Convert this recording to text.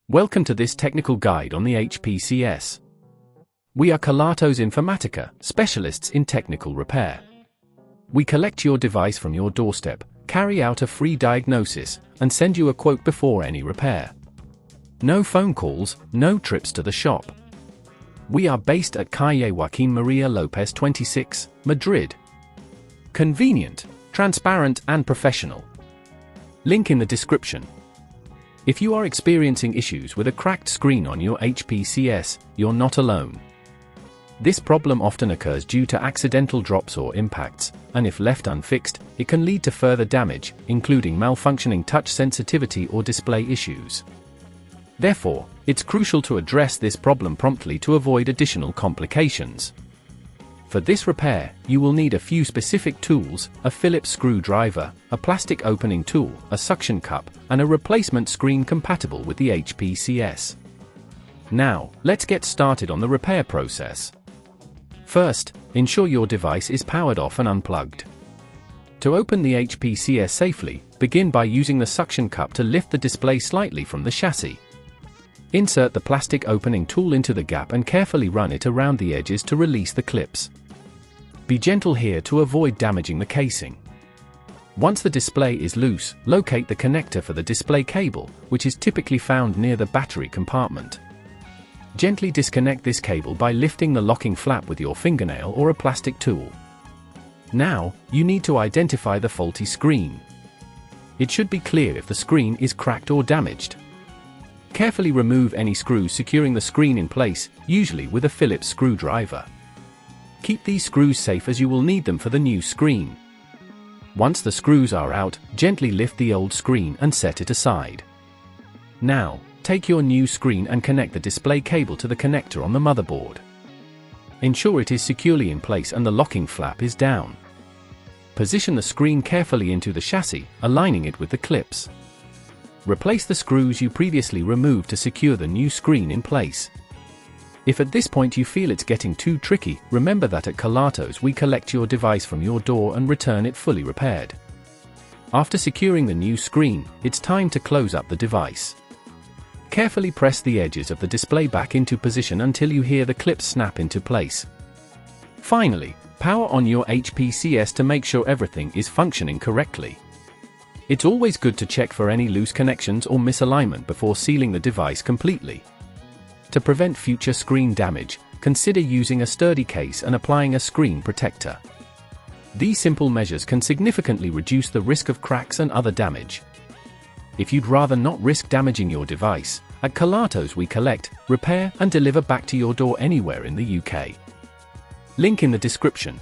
Welcome to this technical guide on the HPCS. We are Kelatos Informatica, specialists in technical repair. We collect your device from your doorstep, carry out a free diagnosis, and send you a quote before any repair. No phone calls, no trips to the shop. We are based at Calle Joaquín María López 26, Madrid. Convenient, transparent and professional. Link in the description. If you are experiencing issues with a cracked screen on your HPCS, you're not alone. This problem often occurs due to accidental drops or impacts, and if left unfixed, it can lead to further damage, including malfunctioning touch sensitivity or display issues. Therefore, it's crucial to address this problem promptly to avoid additional complications. For this repair, you will need a few specific tools: a Phillips screwdriver, a plastic opening tool, a suction cup, and a replacement screen compatible with the HPCS. Now, let's get started on the repair process. First, ensure your device is powered off and unplugged. To open the HPCS safely, begin by using the suction cup to lift the display slightly from the chassis. Insert the plastic opening tool into the gap and carefully run it around the edges to release the clips. Be gentle here to avoid damaging the casing. Once the display is loose, locate the connector for the display cable, which is typically found near the battery compartment. Gently disconnect this cable by lifting the locking flap with your fingernail or a plastic tool. Now, you need to identify the faulty screen. It should be clear if the screen is cracked or damaged. Carefully remove any screws securing the screen in place, usually with a Phillips screwdriver. Keep these screws safe as you will need them for the new screen. Once the screws are out, gently lift the old screen and set it aside. Now, take your new screen and connect the display cable to the connector on the motherboard. Ensure it is securely in place and the locking flap is down. Position the screen carefully into the chassis, aligning it with the clips. Replace the screws you previously removed to secure the new screen in place. If at this point you feel it's getting too tricky, remember that at Kelatos we collect your device from your door and return it fully repaired. After securing the new screen, it's time to close up the device. Carefully press the edges of the display back into position until you hear the clips snap into place. Finally, power on your HPCS to make sure everything is functioning correctly. It's always good to check for any loose connections or misalignment before sealing the device completely. To prevent future screen damage, consider using a sturdy case and applying a screen protector. These simple measures can significantly reduce the risk of cracks and other damage. If you'd rather not risk damaging your device, at Kelatos we collect, repair and deliver back to your door anywhere in the UK. Link in the description.